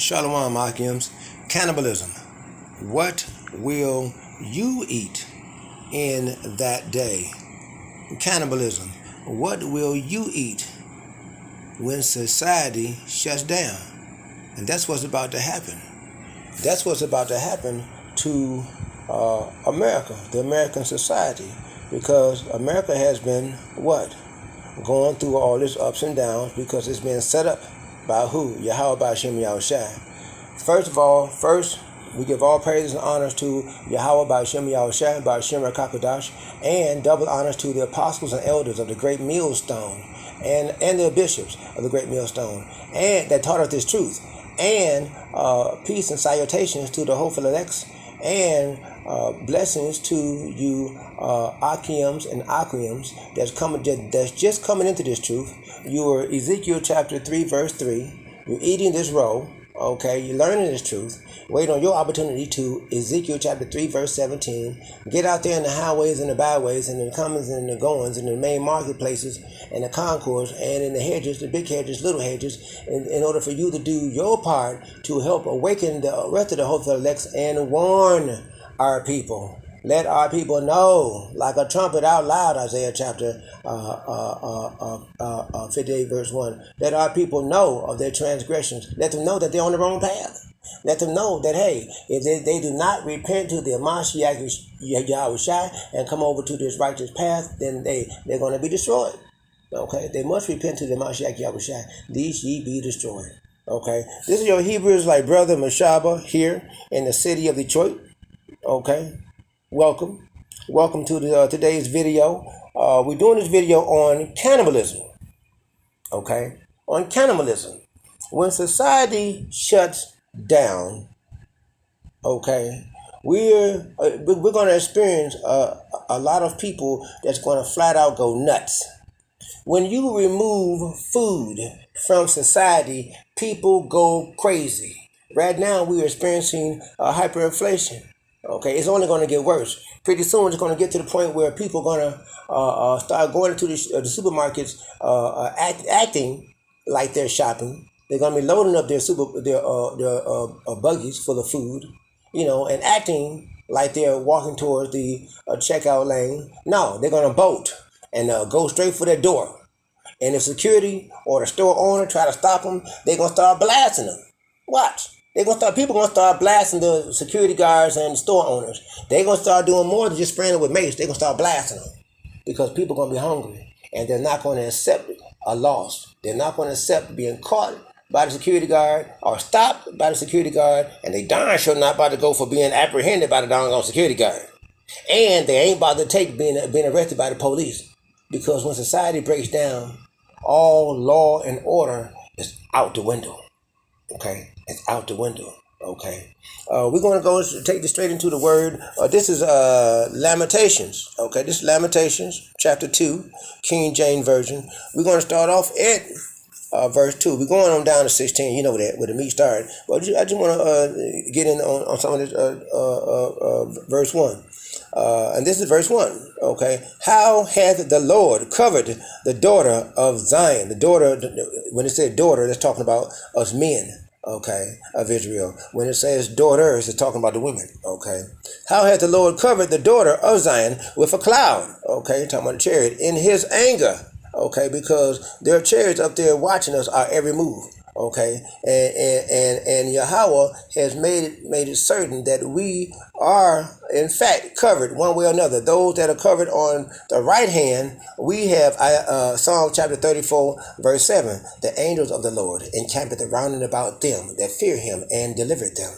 Shalom Akims. Cannibalism. What will you eat in that day? Cannibalism. What will you eat when society shuts down? And that's what's about to happen. That's what's about to happen to America, the American society, because America has been what? Going through all this ups and downs because it's been set up by who? Yahweh Ba'Shem Yahushai. First, we give all praises and honors to Yahweh Ba'Shem Yahushai, Ba'Shem Rakakodash, and double honors to the apostles and elders of the great millstone, and the bishops of the great millstone, and that taught us this truth. And peace and salutations to the hopeful elects, and blessings to you Akims and Akims that's just coming into this truth. You are Ezekiel chapter 3 verse 3. You're eating this roll. Okay, you're learning this truth. Wait on your opportunity to Ezekiel chapter 3 verse 17. Get out there in the highways and the byways and the comings and the goings and the main marketplaces and the concourse and in the hedges, the big hedges, little hedges, in order for you to do your part to help awaken the rest of the hopeful elects and warn our people. Let our people know, like a trumpet out loud, Isaiah chapter 58 verse 1. Let our people know of their transgressions. Let them know that they're on the wrong path. Let them know that, hey, if they do not repent to the Mashiach Yahushai and come over to this righteous path, then they're going to be destroyed. Okay, they must repent to the Mashiach Yahushai, lest ye be destroyed. Okay, this is your Hebrews like brother Mashaba here in the city of Detroit. Okay, welcome to today's video. We're doing this video on cannibalism. Okay, on cannibalism. When society shuts down, okay, we're going to experience a lot of people that's going to flat out go nuts. When you remove food from society, people go crazy. Right now, we're experiencing hyperinflation. Okay, it's only going to get worse. Pretty soon, it's going to get to the point where people are going to start going into the supermarkets, acting like they're shopping. They're going to be loading up their buggies full of food, and acting like they're walking towards the checkout lane. No, they're going to bolt and go straight for their door. And if security or the store owner try to stop them, they're going to start blasting them. Watch. People going to start blasting the security guards and store owners. They're going to start doing more than just spraying them with mace. They're going to start blasting them because people are going to be hungry and they're not going to accept a loss. They're not going to accept being caught by the security guard or stopped by the security guard, and they darn sure not about to go for being apprehended by the doggone security guard. And they ain't about to take being arrested by the police, because when society breaks down, all law and order is out the window. Okay, it's out the window. Okay, we're going to go take this straight into the word. This is Lamentations. Okay, this is Lamentations chapter 2, King James Version. We're going to start off at verse 2. We're going on down to 16. You know that where the meat started. But I just want to get in on some of this verse 1. And this is verse 1. Okay, how hath the Lord covered the daughter of Zion? The daughter, when it said daughter, that's talking about us men. Okay, of Israel. When it says daughters, it's talking about the women. Okay, how hath the Lord covered the daughter of Zion with a cloud? Okay, talking about the chariot in his anger. Okay, because there are chariots up there watching us our every move. Okay, and Yahweh has made it certain that we are in fact covered one way or another. Those that are covered on the right hand, we have Psalm chapter 34 verse 7. The angels of the Lord encampeth around and about them that fear him and delivered them.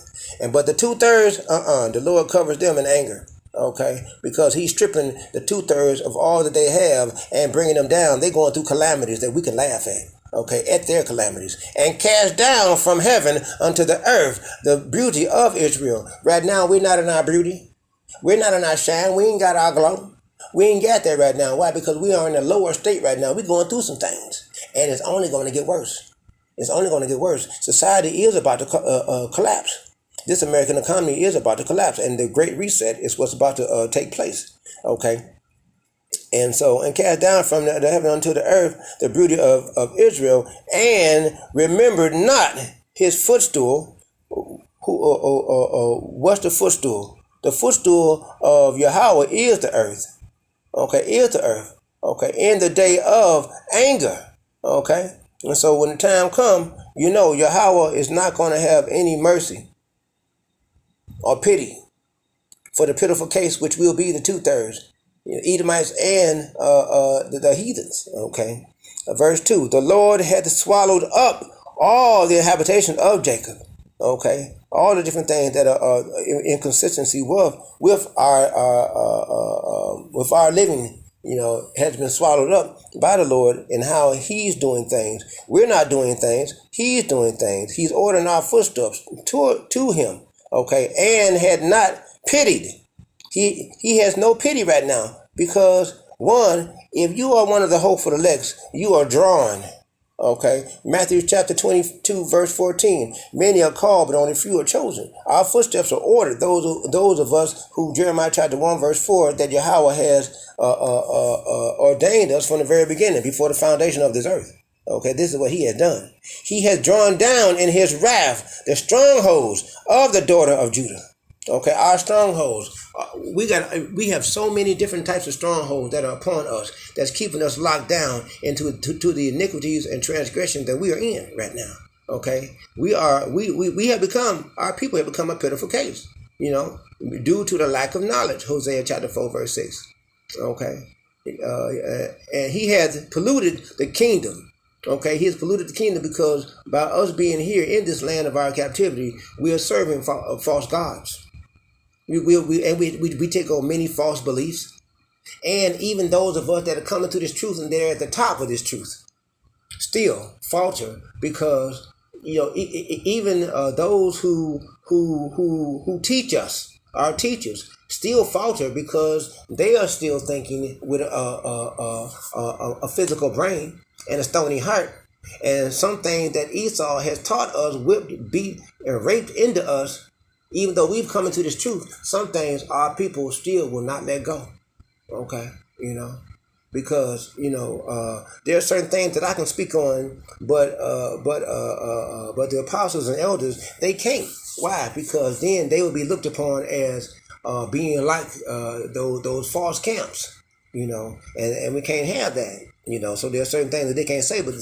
But the 2/3, the Lord covers them in anger. Okay, because he's stripping the 2/3 of all that they have and bringing them down. They're going through calamities that we can laugh at. Okay, at their calamities, and cast down from heaven unto the earth the beauty of Israel. Right now, we're not in our beauty. We're not in our shine. We ain't got our glow. We ain't got that right now. Why? Because we are in a lower state right now. We're going through some things, and it's only going to get worse. It's only going to get worse. Society is about to collapse. This American economy is about to collapse, and the Great Reset is what's about to take place. Okay. And cast down from the heaven unto the earth the beauty of Israel, and remembered not his footstool. What's the footstool? The footstool of Yahweh is the earth. Okay, is the earth. Okay, in the day of anger. Okay, and so when the time comes, Yahweh is not going to have any mercy or pity for the pitiful case, which will be the 2/3, Edomites and the heathens. Okay, verse 2: the Lord had swallowed up all the habitation of Jacob. Okay, all the different things that are in consistency with our living, has been swallowed up by the Lord, and how He's doing things. We're not doing things; He's doing things. He's ordering our footsteps to Him. Okay, and had not pitied. He has no pity right now, because one, if you are one of the hopeful elects, you are drawn. Okay, Matthew chapter 22 verse 14. Many are called, but only few are chosen. Our footsteps are ordered. Those of us who, Jeremiah chapter 1 verse 4, that Yahweh has ordained us from the very beginning, before the foundation of this earth. Okay, this is what He has done. He has drawn down in His wrath the strongholds of the daughter of Judah. Okay, our strongholds. We have so many different types of strongholds that are upon us, that's keeping us locked down into the iniquities and transgressions that we are in right now. Okay, we have become, our people have become a pitiful case, due to the lack of knowledge. Hosea chapter 4 verse 6. Okay, and He has polluted the kingdom. Okay, He has polluted the kingdom, because by us being here in this land of our captivity, we are serving false gods. We take on many false beliefs, and even those of us that are coming to this truth and they're at the top of this truth still falter, because even those who teach us, our teachers, still falter, because they are still thinking with a physical brain and a stony heart. And some things that Esau has taught us, whipped, beat, and raped into us, even though we've come into this truth, some things our people still will not let go. Okay, because there are certain things that I can speak on, but the apostles and elders, they can't. Why? Because then they will be looked upon as being like those false camps, and we can't have that. So there are certain things that they can't say, but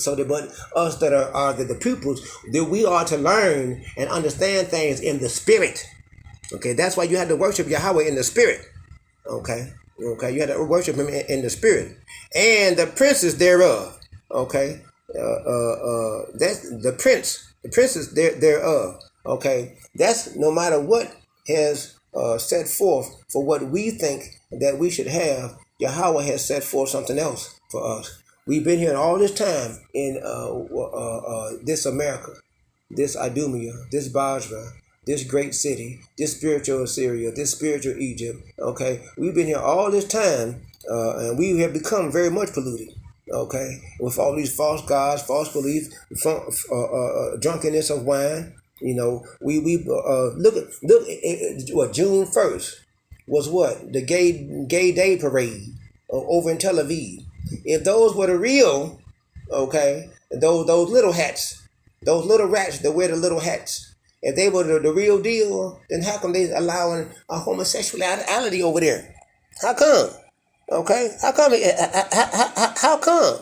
us that are the pupils, that we are to learn and understand things in the spirit. Okay, that's why you have to worship Yahweh in the spirit. Okay, you have to worship Him in the spirit, and the princes thereof. Okay, that's the princes thereof. Okay, that's no matter what has set forth for what we think that we should have. Yahweh has set forth something else for us. We've been here all this time in this America, this Idumea, this Basra, this great city, this spiritual Assyria, this spiritual Egypt. Okay, we've been here all this time, and we have become very much polluted. Okay, with all these false gods, false beliefs, drunkenness of wine. We look at what June 1st was, what the gay day parade over in Tel Aviv. If those were the real, okay, those little hats, those little rats that wear the little hats, if they were the real deal, then how come they allowing a homosexuality over there? How come? Okay, how come? How come?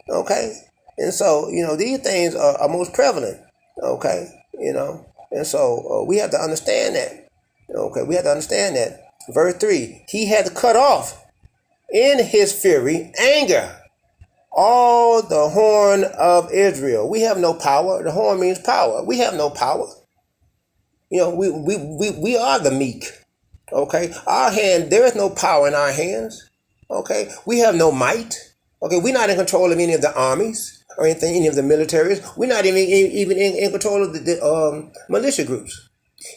Okay, and so these things are most prevalent. Okay, and so we have to understand that. Okay, we have to understand that. Verse 3: He had cut off in His fury anger all the horn of Israel. We have no power. The horn means power. We have no power. We are the meek. Okay, our hand, there is no power in our hands. Okay, we have no might. Okay, we're not in control of any of the armies or anything, any of the militaries. We're not even in control of the militia groups.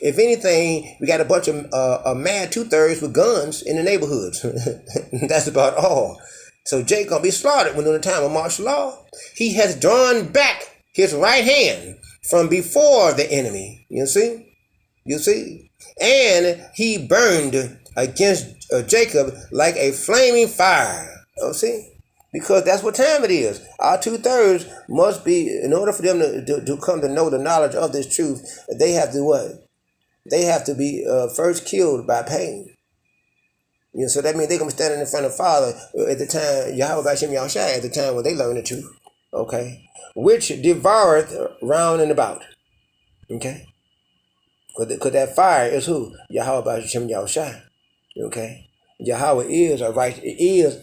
If anything, we got a bunch of mad 2/3 with guns in the neighborhoods. That's about all. So Jake gonna be slaughtered when the time of martial law. He has drawn back His right hand from before the enemy. You see, and He burned against Jacob like a flaming fire. Oh, see. because that's what time it is. Our 2/3 must be, in order for them to come to know the knowledge of this truth, they have to what? They have to be first killed by pain. You know, so that means they're going to be standing in front of the Father at the time, Yahweh Bashem Yahushua, at the time when they learn the truth. Okay? Which devoureth round and about. Okay? Because that fire is who? Yahweh Bashem Yahushua. Okay? Yahweh is a right, is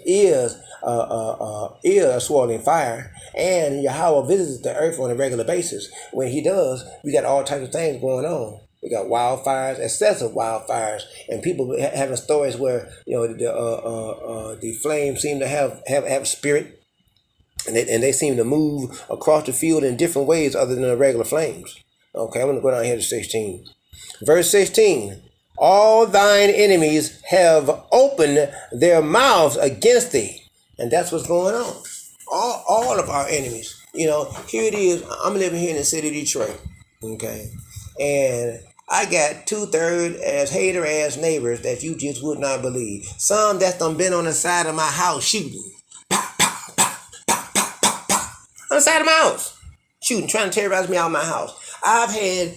a swirling fire, and Yahweh visits the earth on a regular basis. When he does, we got all types of things going on. We got wildfires, excessive wildfires, and people having stories where the flames seem to have spirit, and they seem to move across the field in different ways other than the regular flames. Okay, I'm going to go down here to 16. Verse 16. All thine enemies have opened their mouths against thee. And that's what's going on. All of our enemies. You know, here it is. I'm living here in the city of Detroit. Okay. And I got 2/3 as hater ass neighbors that you just would not believe. Some that's done been on the side of my house shooting. Pow, pow, pow, pow, pow, pow, pow. On the side of my house. Shooting, trying to terrorize me out of my house. I've had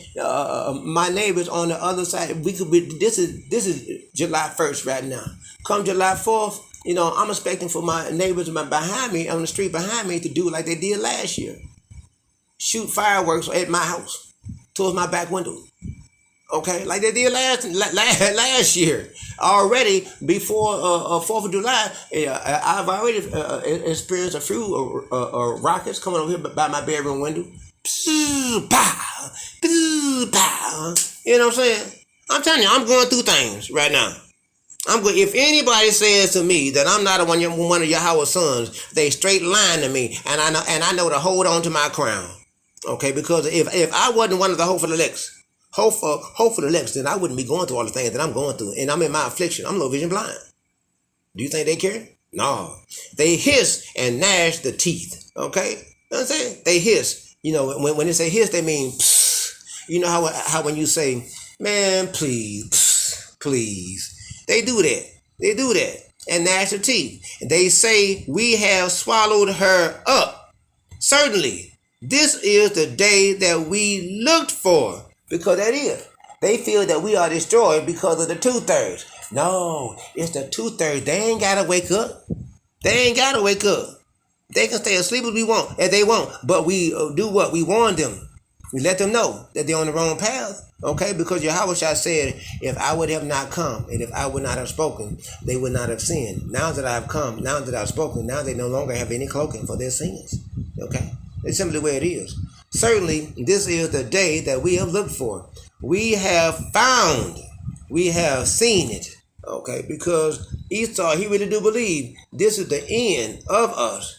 my neighbors on the other side. This is July 1st right now. Come July 4th, you know, I'm expecting for my neighbors behind me, on the street behind me, to do like they did last year. Shoot fireworks at my house, towards my back window. Okay, like they did last year. Already before 4th of July, I've already experienced a few rockets coming over here by my bedroom window. Pow, pow. You know what I'm saying? I'm telling you, I'm going through things right now. If anybody says to me that I'm not one of Yahweh's sons, they straight lying to me, and I know to hold on to my crown. Okay, because if I wasn't one of the hope for the elects, then I wouldn't be going through all the things that I'm going through, and I'm in my affliction. I'm low vision blind. Do you think they care? No. They hiss and gnash the teeth. Okay, you know what I'm saying? They hiss. You know, when they say hiss, they mean psst. You know how when you say, man, please, psst, please. They do that. They do that. And gnash their teeth. They say, we have swallowed her up. Certainly, this is the day that we looked for. Because that is. They feel that we are destroyed because of the 2/3. No, it's the 2/3. They ain't got to wake up. They ain't got to wake up. They can stay asleep as they want, but we do what? We warn them. We let them know that they're on the wrong path, okay? Because Yahweh said, if I would have not come, and if I would not have spoken, they would not have sinned. Now that I have come, now that I've spoken, now they no longer have any cloaking for their sins, okay? It's simply the way it is. Certainly, this is the day that we have looked for. We have found, we have seen it, okay? Because Esau, he really do believe this is the end of us.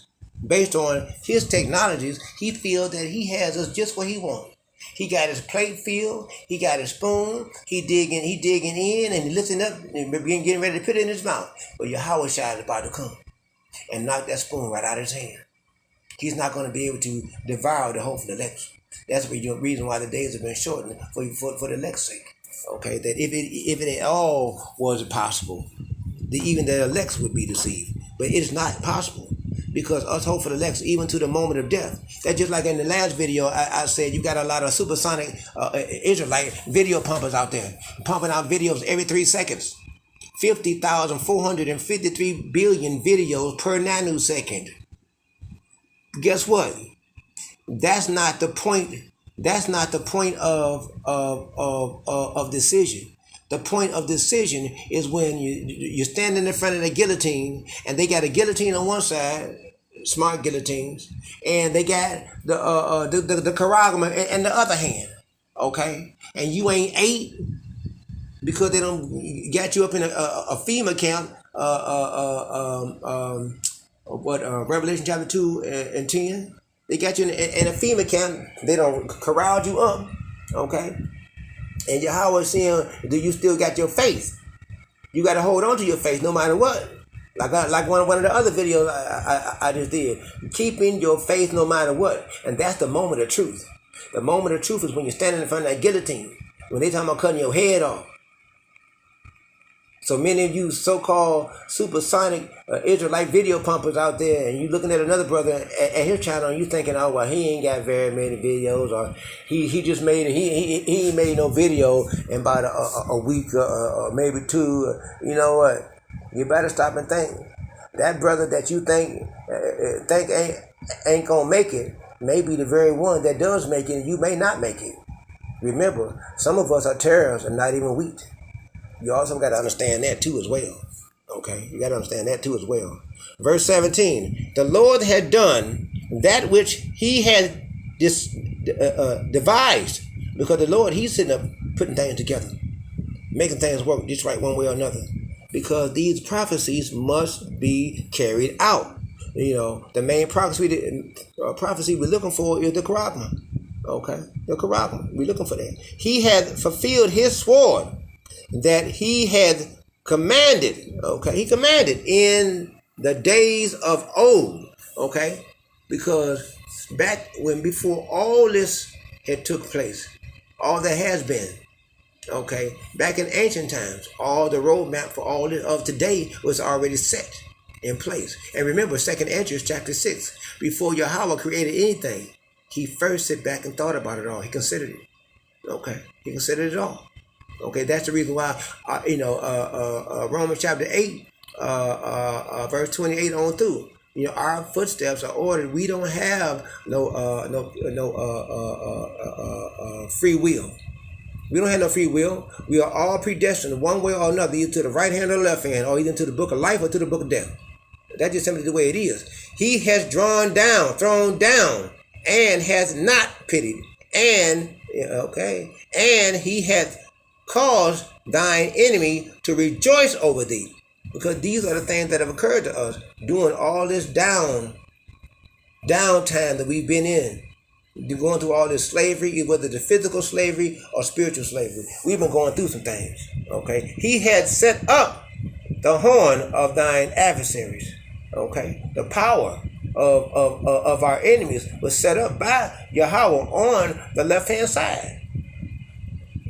Based on his technologies, he feels that he has us just what he wants. He got his plate filled, he got his spoon, he digging in and lifting up and getting ready to put it in his mouth. But Yahweh is about to come and knock that spoon right out of his hand. He's not going to be able to devour the hope for the elect. That's the reason why the days have been shortened for the elect's sake. Okay, that if it at all was possible, even the elects would be deceived. But it is not possible. Because us hope for the elects, even to the moment of death. That's just like in the last video, I said you got a lot of supersonic Israelite video pumpers out there, pumping out videos every 3 seconds. 50,453 billion videos per nanosecond. Guess what? That's not the point. That's not the point of decision. The point of decision is when you're standing in front of the guillotine, and they got a guillotine on one side, smart guillotines, and they got the karagma in the other hand, okay? And you ain't ate because they don't got you up in a FEMA camp, Revelation chapter 2 and 10. They got you in a FEMA camp. They don't corral you up, okay? And Yahweh is saying, do you still got your faith? You got to hold on to your faith no matter what. Like one of the other videos I just did. Keeping your faith no matter what. And that's the moment of truth. The moment of truth is when you're standing in front of that guillotine. When they talking about cutting your head off. So many of you so-called supersonic Israelite video pumpers out there, and you looking at another brother at his channel, and you thinking, oh well, he ain't got very many videos, or he just made he ain't made no video in about a week or maybe two. You know what? You better stop and think. That brother that you think ain't gonna make it may be the very one that does make it, and you may not make it. Remember, some of us are terrorists and not even wheat. You also got to understand that too as well. Okay, you got to understand that too as well. Verse 17: the Lord had done that which He had devised, because the Lord, He's sitting up putting things together, making things work just right one way or another. Because these prophecies must be carried out. You know, the main prophecy we're looking for is the Charagma. Okay, the Charagma. We're looking for that. He had fulfilled His sword that He had commanded. Okay, He commanded in the days of old. Okay, because back when before all this had took place, all that has been. Okay, back in ancient times, all the roadmap for all of today was already set in place. And remember, 2nd Ezra chapter 6, before Yahweh created anything, He first sat back and thought about it all. He considered it. Okay, He considered it all. Okay, that's the reason why, Romans chapter 8, verse 28 on through. You know, our footsteps are ordered. We don't have no free will. We don't have no free will. We are all predestined one way or another, either to the right hand or the left hand, or either to the book of life or to the book of death. That's just simply the way it is. He has thrown down, and has not pitied. And, and He hath caused thine enemy to rejoice over thee. Because these are the things that have occurred to us during all this downtime that we've been in. You're going through all this slavery, whether it's physical slavery or spiritual slavery. We've been going through some things. Okay, He had set up the horn of thine adversaries. Okay, the power of our enemies was set up by Yahweh on the left hand side.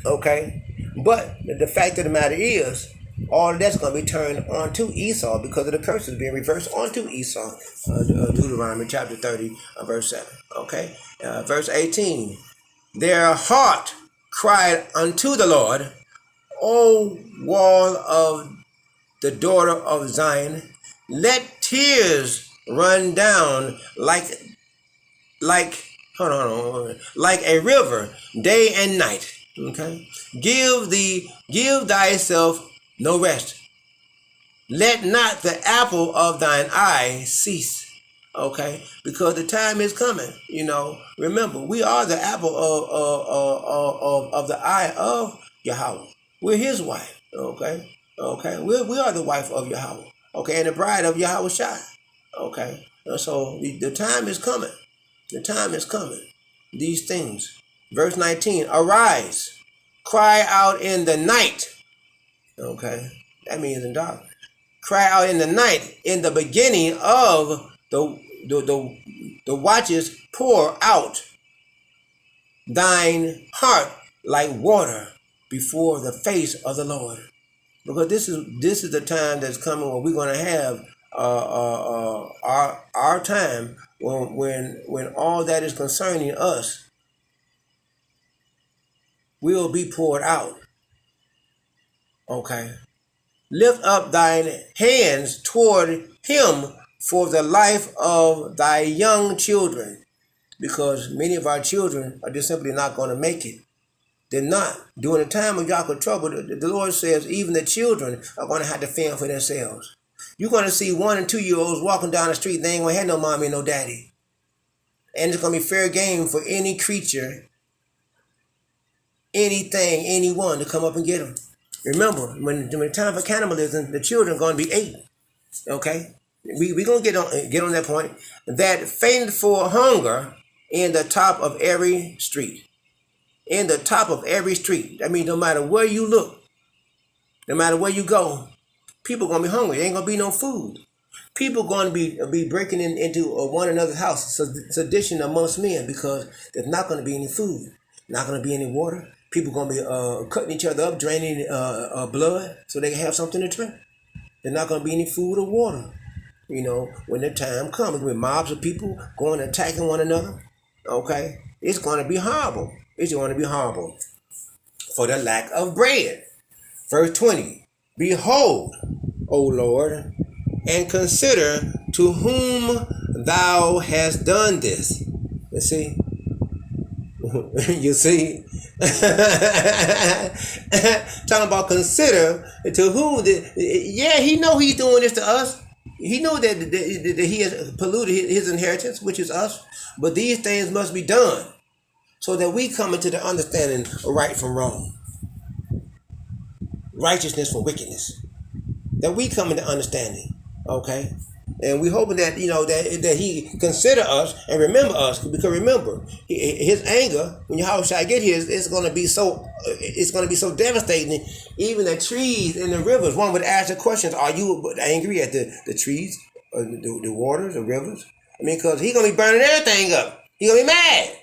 Okay, but the fact of the matter is, all of that's going to be turned onto Esau because of the curses being reversed onto Esau. Deuteronomy chapter 30, verse 7. Okay, verse 18. Their heart cried unto the Lord, O wall of the daughter of Zion, let tears run down like a river day and night. Okay, give thyself no rest. Let not the apple of thine eye cease. Okay, because the time is coming. You know, remember, we are the apple of the eye of Yahweh. We're His wife. Okay, we are the wife of Yahweh. Okay, and the bride of Yahweh Shai. Okay, so the time is coming. The time is coming. These things. Verse 19. Arise, cry out in the night. Okay, that means in darkness. Cry out in the night, in the beginning of the watches, pour out thine heart like water before the face of the Lord. Because this is the time that's coming when we're going to have our time when all that is concerning us will be poured out. Okay. Lift up thine hands toward Him for the life of thy young children, because many of our children are just simply not going to make it. They're not. During the time of Yaakov trouble, the Lord says even the children are going to have to fend for themselves. You're going to see 1 and 2 year olds walking down the street. They ain't going to have no mommy and no daddy. And it's going to be fair game for any creature, anything, anyone to come up and get them. Remember, when the time for cannibalism, the children are going to be 8. Okay? We're going to get on that point. That faint for hunger in the top of every street. In the top of every street. I mean, no matter where you look, no matter where you go, people are going to be hungry. There ain't going to be no food. People are going to be breaking into one another's house, sedition amongst men, because there's not going to be any food, not going to be any water, People gonna be cutting each other up, draining blood, so they can have something to drink. There's not gonna be any food or water. When the time comes, with mobs of people going and attacking one another, okay, it's gonna be horrible. It's gonna be horrible for the lack of bread. Verse 20. Behold, O Lord, and consider to whom thou hast done this. You see? You see? Talking about consider to whom. He know he's doing this to us. He know that he has polluted his inheritance, which is us. But these things must be done so that we come into the understanding of right from wrong, righteousness from wickedness. That we come into understanding, okay? And we hoping that that he consider us and remember us, because remember his anger when Yahushua get here it's going to be so devastating. Even the trees and the rivers, one would ask the questions: are you angry at the trees, or the waters, the rivers? I mean, because he's going to be burning everything up. He's going to be mad.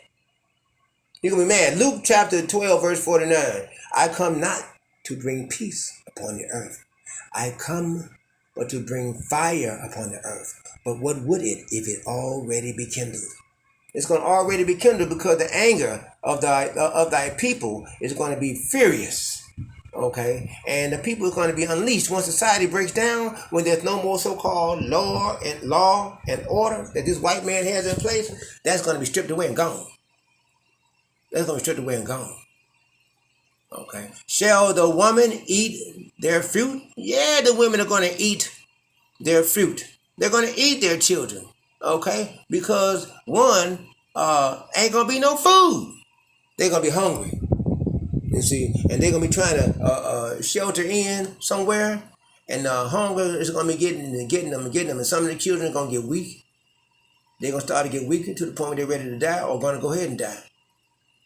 He's going to be mad. Luke chapter 12 verse 49. I come not to bring peace upon the earth. I come but to bring fire upon the earth. But what would it if it already be kindled? It's going to already be kindled, because the anger of thy people is going to be furious. Okay? And the people are going to be unleashed. When society breaks down, when there's no more so-called law and order that this white man has in place, that's going to be stripped away and gone. That's going to be stripped away and gone. Okay. Shall the woman eat their fruit? Yeah, the women are going to eat their fruit. They're going to eat their children. Okay? Because one, ain't going to be no food. They're going to be hungry. You see? And they're going to be trying to shelter in somewhere. And hunger is going to be getting them. And some of the children are going to get weak. They're going to start to get weaker to the point where they're ready to die, or going to go ahead and die.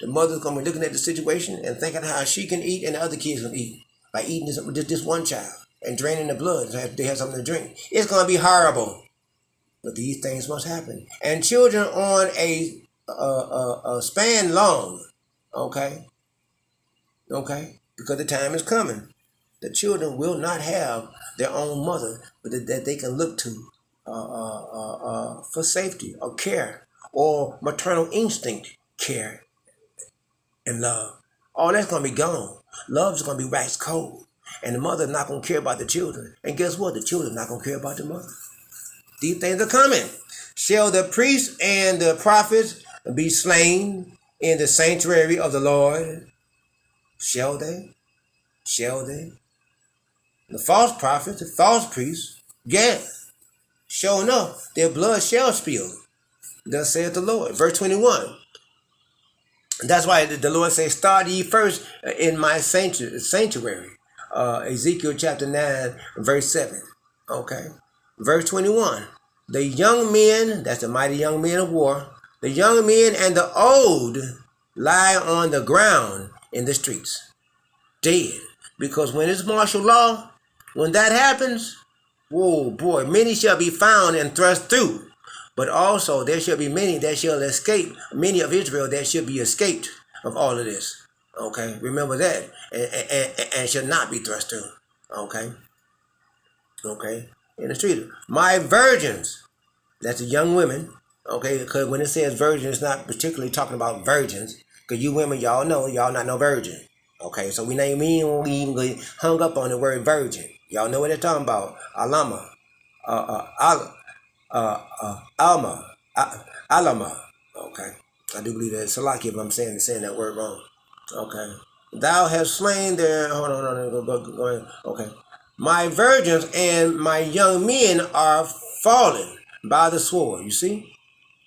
The mother's going to be looking at the situation and thinking how she can eat and the other kids can eat by eating this one child and draining the blood so they have something to drink. It's going to be horrible. But these things must happen. And children on a span long, okay? Okay? Because the time is coming. The children will not have their own mother, but that they can look to for safety or care, or maternal instinct care and love. All that's going to be gone. Love is going to be waxed cold. And the mother's not going to care about the children. And guess what? The children are not going to care about the mother. These things are coming. Shall the priests and the prophets be slain in the sanctuary of the Lord? Shall they? Shall they? The false prophets, the false priests, yeah. Sure enough, their blood shall spill. Thus saith the Lord. Verse 21. That's why the Lord says, start ye first in my sanctuary. Ezekiel chapter 9, verse 7. Okay. Verse 21. The young men, that's the mighty young men of war, the young men and the old lie on the ground in the streets, dead. Because when it's martial law, when that happens, whoa, boy, many shall be found and thrust through. But also there shall be many that shall escape, many of Israel that shall be escaped of all of this. Okay, remember that. And shall not be thrust through. Okay. Okay. In the street. My virgins, that's the young women. Okay, because when it says virgin, it's not particularly talking about virgins. Because you women, y'all know, y'all not no virgin. Okay, so we ain't even get hung up on the word virgin. Y'all know what they're talking about. Alama. Alama. Okay. I do believe that. Salaki, if I'm saying that word wrong. Okay. Thou hast slain their... Hold on. Go ahead. Okay. My virgins and my young men are fallen by the sword. You see?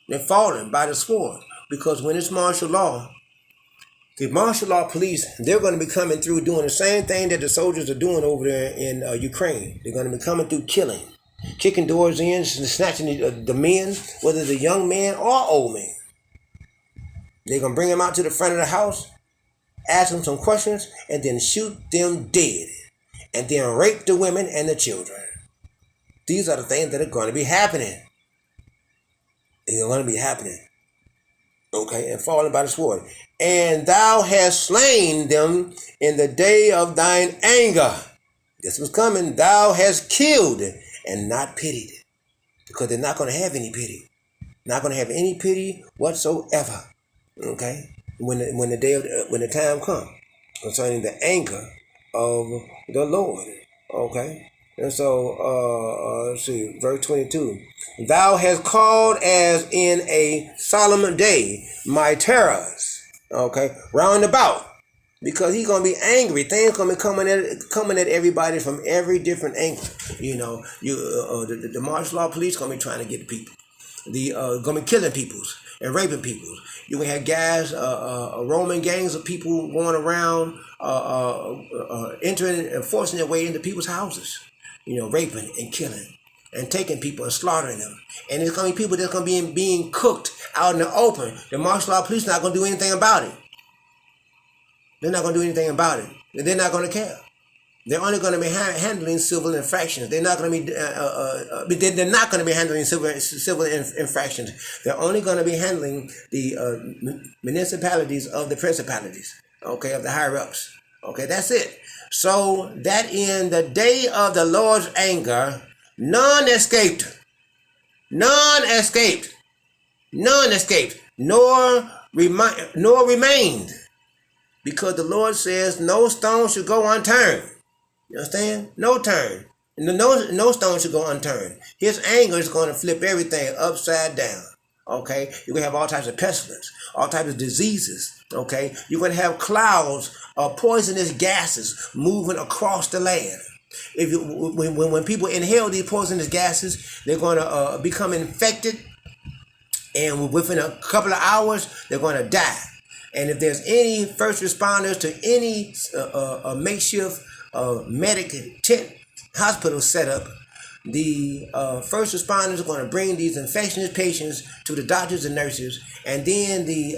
They're fallen by the sword. Because when it's martial law, the martial law police, they're going to be coming through doing the same thing that the soldiers are doing over there in Ukraine. They're going to be coming through killing, kicking doors in, snatching the men, whether the young man or old man. They're going to bring them out to the front of the house, ask them some questions, and then shoot them dead. And then rape the women and the children. These are the things that are going to be happening. They're going to be happening. Okay, and fallen by the sword. And thou hast slain them in the day of thine anger. This was coming. Thou hast killed and not pitied. Because they're not going to have any pity. Not going to have any pity whatsoever. Okay? When the time comes. Concerning the anger of the Lord. Okay? And so, let's see, verse 22. Thou hast called as in a solemn day my terrors. Okay? Round about. Because he's gonna be angry. Things gonna be coming at everybody from every different angle. You know, the martial law police gonna be trying to get the people. Gonna be killing peoples and raping people. You gonna have guys, Roman gangs of people going around, entering and forcing their way into people's houses. You know, raping and killing and taking people and slaughtering them. And it's gonna be people that's gonna be being cooked out in the open. The martial law police not gonna do anything about it. They're not going to do anything about it. They're not going to care. They're only going to be handling civil infractions. They're not going to be. They're not going to be handling civil infractions. They're only going to be handling the municipalities of the principalities. Okay, of the higher ups. Okay, that's it. So that in the day of the Lord's anger, none escaped, nor remained. Because the Lord says no stone should go unturned. You understand? No turn. No stone should go unturned. His anger is going to flip everything upside down. Okay? You're going to have all types of pestilence, all types of diseases. Okay? You're going to have clouds of poisonous gases moving across the land. When people inhale these poisonous gases, they're going to become infected. And within a couple of hours, they're going to die. And if there's any first responders to any makeshift medic tent hospital setup, the first responders are going to bring these infectious patients to the doctors and nurses, and then the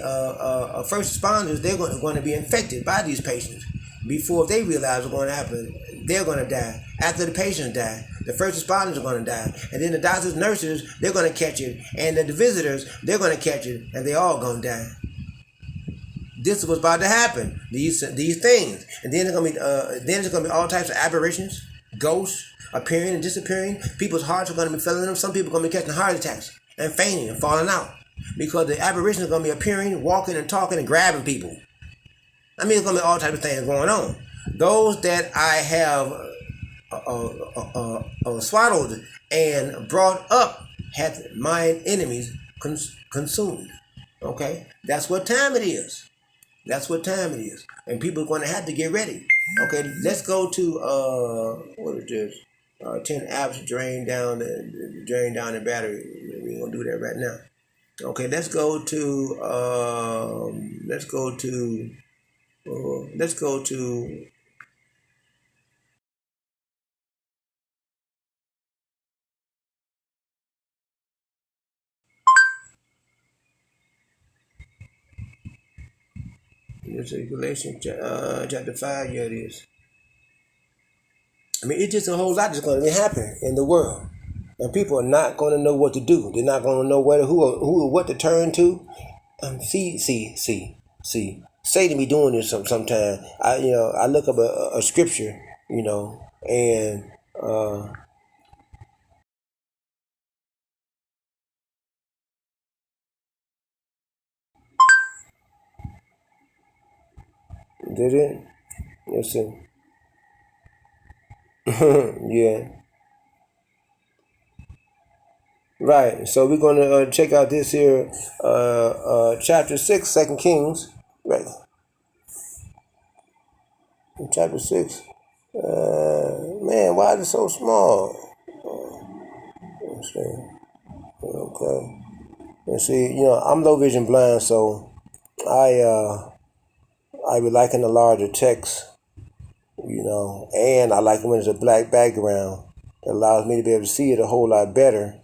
first responders, they're going to be infected by these patients. Before they realize what's going to happen, they're going to die. After the patients die, the first responders are going to die, and then the doctors and nurses, they're going to catch it, and the visitors, they're going to catch it, and they're all going to die. This is what's about to happen. These things, and then there's gonna be all types of aberrations, ghosts appearing and disappearing. People's hearts are gonna be failing them. Some people are gonna be catching heart attacks and fainting and falling out because the aberrations are gonna be appearing, walking and talking and grabbing people. I mean, it's gonna be all types of things going on. Those that I have swaddled and brought up hath mine enemies consumed. Okay, that's what time it is. That's what time it is. And people are going to have to get ready. Okay, let's go to, what is this? 10 amps drain down the battery. We ain't going to do that right now. Okay, let's go to Galatians chapter 5. Yeah, it is. I mean, it's just a whole lot that's going to be happening in the world. And people are not going to know what to do. They're not going to know who or what to turn to. See. Satan be doing this sometimes. I look up a scripture, and did it? Let's see. Yeah. Right. So we're going to check out this here, chapter 6, 2 Kings. Right. Chapter 6. Man, why is it so small? Let's see. Okay. Let's see. I'm low vision blind, so I be liking the larger text, and I like it when it's a black background. It allows me to be able to see it a whole lot better.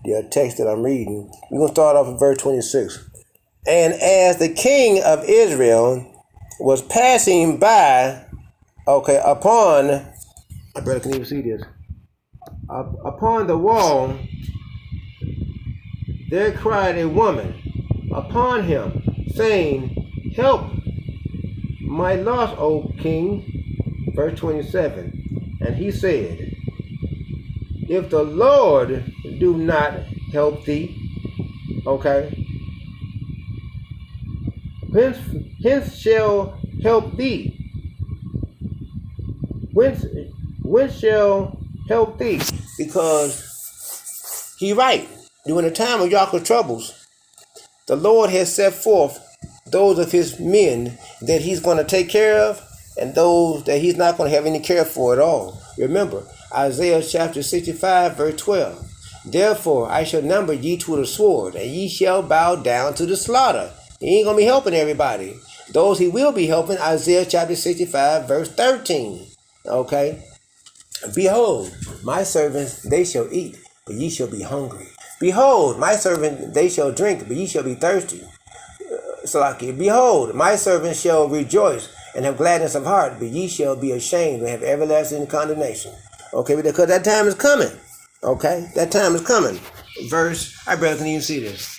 The text that I'm reading. We're going to start off in verse 26. And as the king of Israel was passing by, upon, I barely can even see this, upon the wall, there cried a woman upon him, saying, help my loss, O king. Verse 27. And he said, if the Lord do not help thee, okay, whence shall help thee? Whence shall help thee? Because he right. During the time of Yahweh's troubles, the Lord has set forth those of his men that he's going to take care of and those that he's not going to have any care for at all. Remember, Isaiah chapter 65, verse 12. Therefore I shall number ye to the sword, and ye shall bow down to the slaughter. He ain't going to be helping everybody. Those he will be helping, Isaiah chapter 65, verse 13. Okay? Behold, my servants, they shall eat, but ye shall be hungry. Behold, my servants, they shall drink, but ye shall be thirsty. Salaki, behold, my servants shall rejoice and have gladness of heart, but ye shall be ashamed and have everlasting condemnation. Okay, because that time is coming. Okay, that time is coming. Verse, I barely can even see this.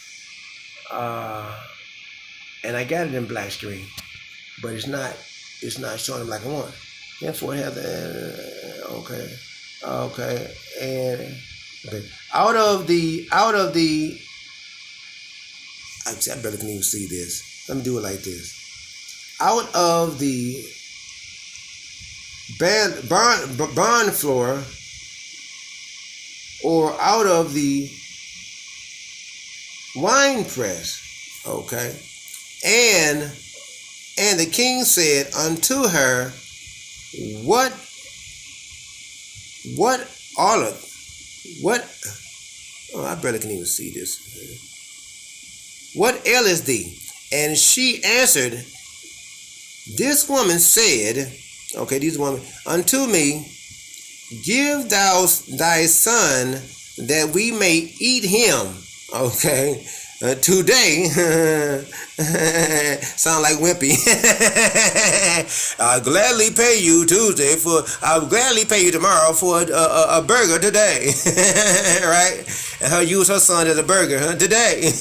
And I got it in black screen, but it's not showing black and white. Therefore, have the okay, and okay. Out of the. I barely can even see this. Let me do it like this. Out of the barn floor, or out of the wine press, okay. And the king said unto her, What olive? What? Oh, I barely can even see this. What aileth thee? And she answered, this woman said, okay, these women, unto me, give thou thy son that we may eat him. Okay. Today, sound like wimpy. I'll gladly pay you I'll gladly pay you tomorrow for a burger today. Right? And her use her son as a burger today.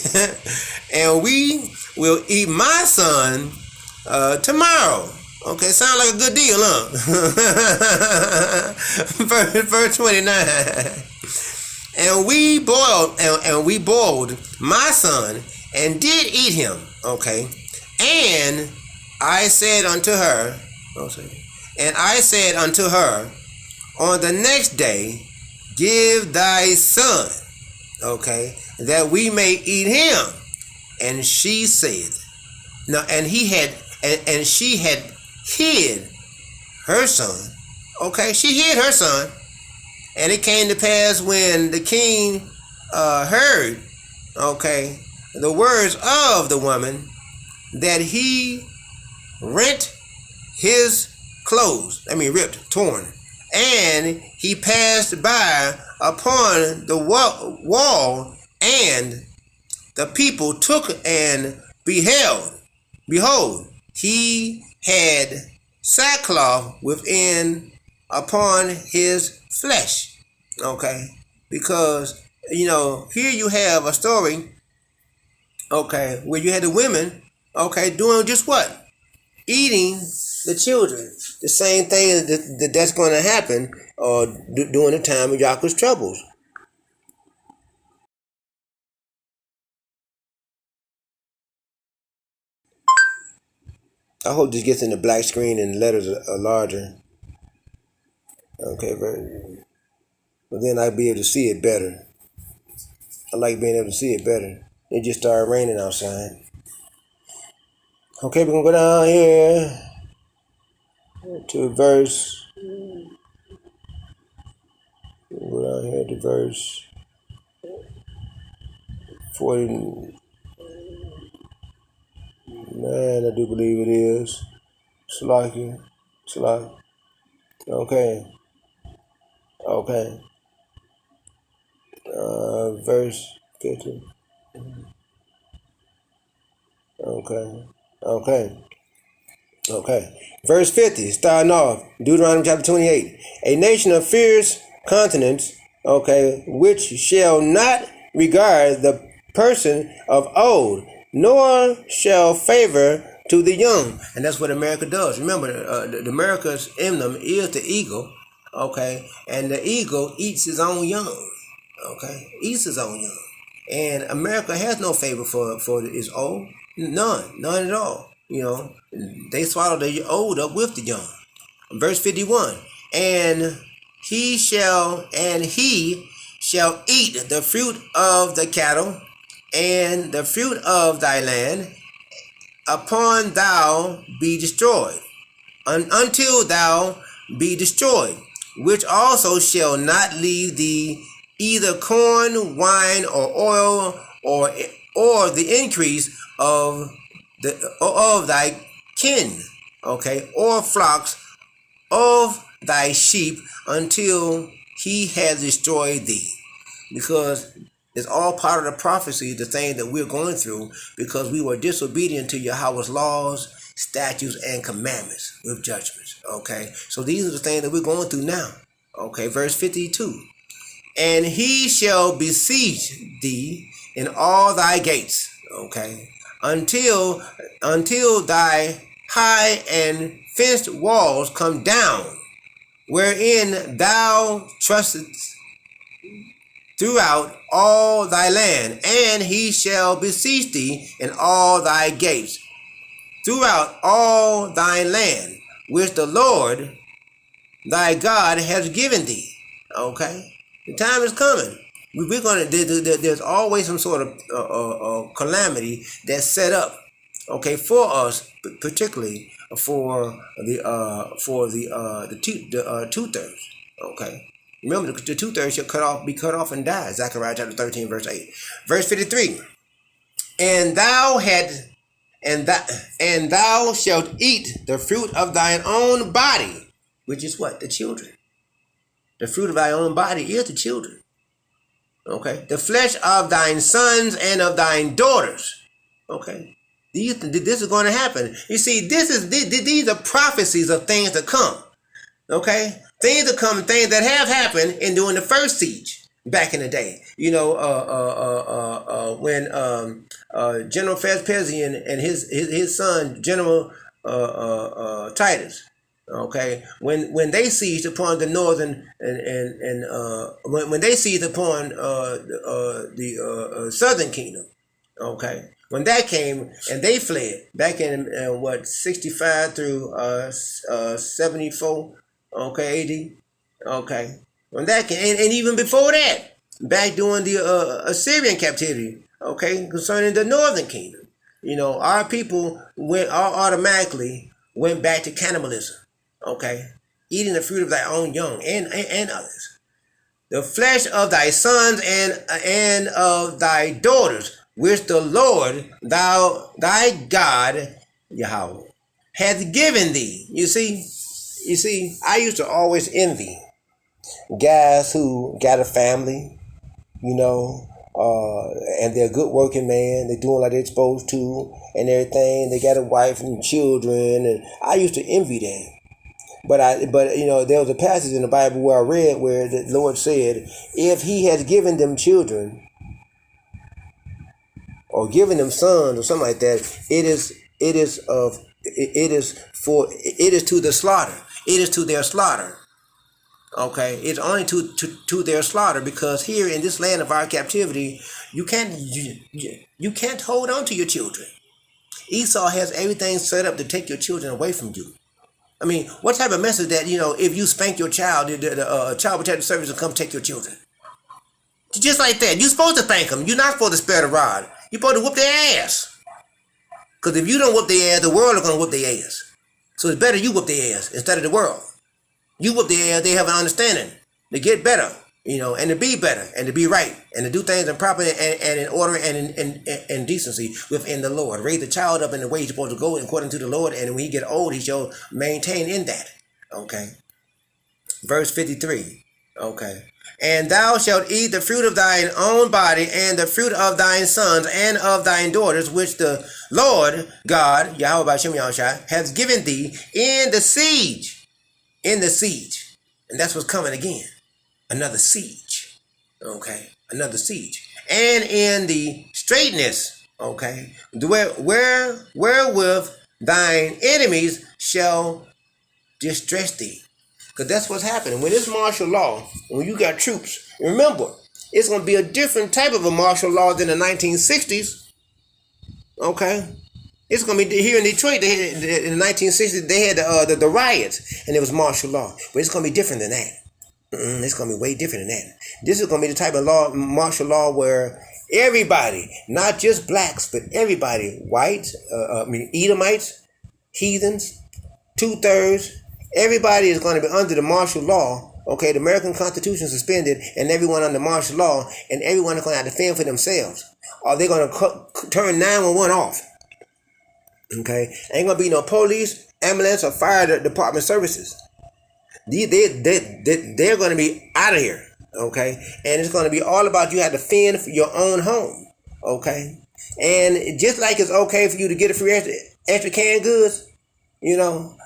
And we will eat my son tomorrow. Okay, sound like a good deal, huh? Verse 29. And we boiled my son and did eat him. Okay. And I said unto her, on the next day, give thy son, okay, that we may eat him. And she said, no, and she had hid her son. Okay, she hid her son. And it came to pass when the king heard, okay, the words of the woman, that he rent his clothes, torn, and he passed by upon the wall, and the people took and behold, he had sackcloth within upon his flesh. Okay, because here you have a story, okay, where you had the women, okay, doing just what? Eating the children. The same thing that's going to happen during the time of Yahweh's troubles. I hope this gets in the black screen and the letters are larger. Okay, but then I'll be able to see it better. I like being able to see it better. It just started raining outside. Okay, we're going to go down here to verse. We'll go down here to verse 49, I do believe it is. Slaki. Okay. Verse 50. Okay. Verse 50, starting off, Deuteronomy chapter 28. A nation of fierce countenance, okay, which shall not regard the person of old, nor shall favor to the young. And that's what America does. Remember, the America's emblem is the eagle, okay? And the eagle eats his own young, okay? Eats his own young. And America has no favor for its old. None at all. They swallow the old up with the young. Verse 51, and he shall eat the fruit of the cattle and the fruit of thy land upon thou be destroyed, until thou be destroyed, which also shall not leave thee either corn, wine, or oil, or the increase of thy kin, okay, or flocks of thy sheep, until he has destroyed thee. Because it's all part of the prophecy, the thing that we're going through, because we were disobedient to Yahweh's laws, statutes, and commandments with judgments. Okay, so these are the things that we're going through now. Okay, verse 52. And he shall besiege thee in all thy gates. Okay, until thy high and fenced walls come down, wherein thou trustest throughout all thy land, and he shall besiege thee in all thy gates, throughout all thy land, which the Lord thy God has given thee. Okay, the time is coming. We're gonna. There's always some sort of calamity that's set up. Okay, for us, particularly for the 2/3. Okay. Remember, the 2/3 shall be cut off and die. Zechariah chapter 13, verse 8. Verse 53. And thou shalt eat the fruit of thine own body, which is what? The children. The fruit of thy own body is the children. Okay. The flesh of thine sons and of thine daughters. Okay. This is going to happen. You see, these are prophecies of things to come. Okay, things that come, things that have happened in during the first siege back in the day. When General Vespasian and his son General Titus. Okay, when they seized upon the northern when they seized upon the southern kingdom. Okay, when that came and they fled back in 65 through 74. Okay, AD. Okay. When that came, and even before that, back during the Assyrian captivity, okay, concerning the northern kingdom, our people automatically went back to cannibalism, okay, eating the fruit of thy own young and others. The flesh of thy sons and of thy daughters, which the Lord thy God, Yahweh, hath given thee. You see, I used to always envy guys who got a family, and they're a good working man. They're doing like they're supposed to and everything. They got a wife and children, and I used to envy them. But there was a passage in the Bible where I read where the Lord said, if He has given them children or given them sons or something like that, it is to the slaughter. It is to their slaughter. Okay, it's only to their slaughter, because here in this land of our captivity, you can't hold on to your children. Esau has everything set up to take your children away from you. I mean, what type of message that if you spank your child, the child protective service will come take your children? Just like that, you're supposed to thank them. You're not supposed to spare the rod. You're supposed to whoop their ass. Because if you don't whoop their ass, the world is going to whoop their ass. So it's better you whoop their ass instead of the world. You whoop their ass, they have an understanding to get better, and to be better, and to be right, and to do things in proper and in order and in decency within the Lord. Raise the child up in the way he's supposed to go according to the Lord, and when he get old, he shall maintain in that. Okay. Verse 53. Okay. And thou shalt eat the fruit of thine own body, and the fruit of thine sons and of thine daughters, which the Lord God, Yahweh B'Shem Yahushua, has given thee in the siege. In the siege. And that's what's coming again. Another siege. Okay. Another siege. And in the straitness Okay, wherewith thine enemies shall distress thee. Because that's what's happening. When it's martial law, when you got troops, remember, it's going to be a different type of a martial law than the 1960s. Okay? It's going to be here in Detroit. In the 1960s, they had the riots, and it was martial law. But it's going to be different than that. It's going to be way different than that. This is going to be the type of martial law where everybody, not just blacks, but everybody, whites, Edomites, heathens, 2/3, everybody is going to be under the martial law. Okay, the American Constitution suspended, and everyone under martial law, and everyone is going to have to fend for themselves. Or they're going to turn 911 off. Okay, ain't going to be no police, ambulance, or fire department services. They're going to be out of here. Okay, and it's going to be all about you have to fend for your own home. Okay, and just like it's okay for you to get a free extra canned goods, you know,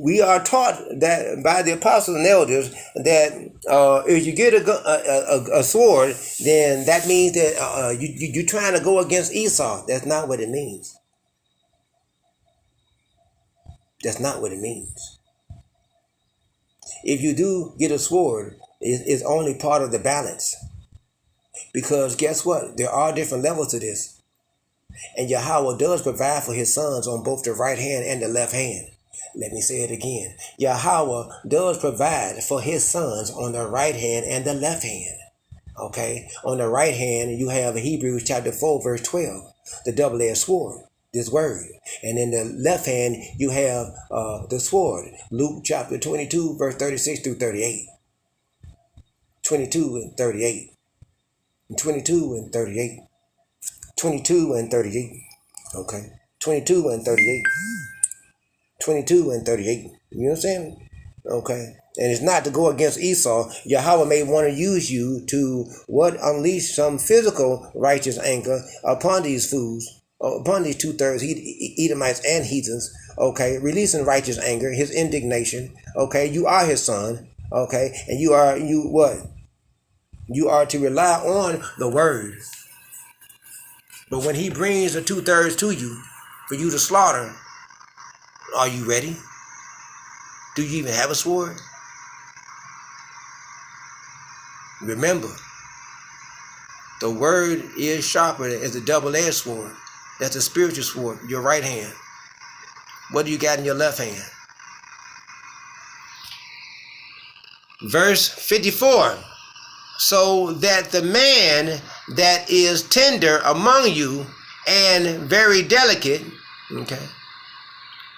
we are taught that by the apostles and elders that if you get a sword, then that means that you're trying to go against Esau. That's not what it means. That's not what it means. If you do get a sword, it's only part of the balance. Because guess what? There are different levels to this. And Yahweh does provide for his sons on both the right hand and the left hand. Let me say it again. Yahweh does provide for his sons on the right hand and the left hand. Okay? On the right hand, you have Hebrews chapter 4, verse 12. The double-edged sword. This word. And in the left hand, you have the sword. Luke chapter 22, verse 36 through 38. 22 and 38. 22 and 38. 22 and 38. Okay. 22 and 38. 22 and 38. You know what I'm saying? Okay. And it's not to go against Esau. Yahweh may want to use you to unleash some physical righteous anger upon these fools, upon these 2/3 Edomites and heathens. Okay. Releasing righteous anger, his indignation. Okay. You are his son. Okay. And you are to rely on the word. But when he brings the 2/3 to you for you to slaughter, are you ready? Do you even have a sword? Remember, the word is sharper as a double-edged sword. That's a spiritual sword, your right hand. What do you got in your left hand? Verse 54. So that the man that is tender among you and very delicate, okay,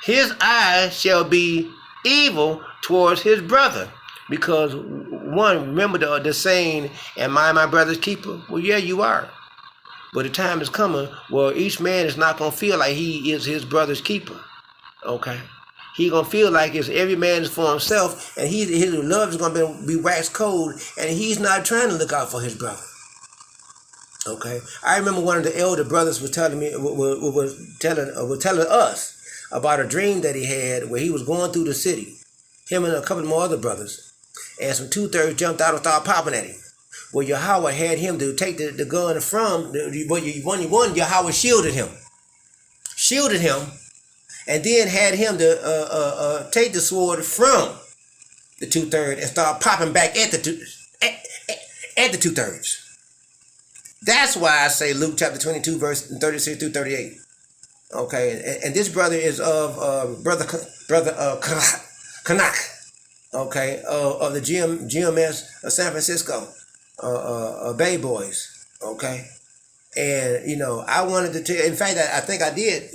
his eye shall be evil towards his brother. Because one, remember the saying, am I my brother's keeper? Well, yeah, you are. But the time is coming where each man is not going to feel like he is his brother's keeper. Okay? He's going to feel like it's every man is for himself, and his love is going to be waxed cold, and he's not trying to look out for his brother. Okay? I remember one of the elder brothers was telling me, was telling us about a dream that he had where he was going through the city, him and a couple more other brothers, and some 2/3 jumped out and started popping at him. Well, Yahweh had him to take the gun from, one Yahweh shielded him, and then had him to take the sword from the 2/3 and start popping back at the 2/3. That's why I say Luke chapter 22, verse 36 through 38. Okay, and this brother is of brother Kanak. Okay, of the GMS of San Francisco, Bay Boys. Okay, and you know I wanted to tell. In fact, I think I did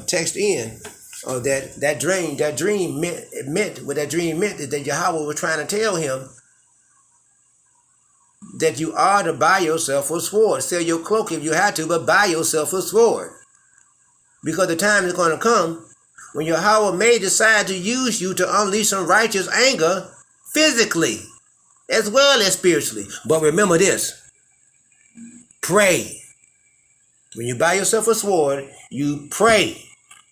text in that dream meant what that dream meant is that Yahweh was trying to tell him that you are to buy yourself a sword. Sell your cloak if you have to, but buy yourself a sword. Because the time is going to come when Yahweh may decide to use you to unleash some righteous anger physically as well as spiritually. But remember this. Pray. When you buy yourself a sword, you pray.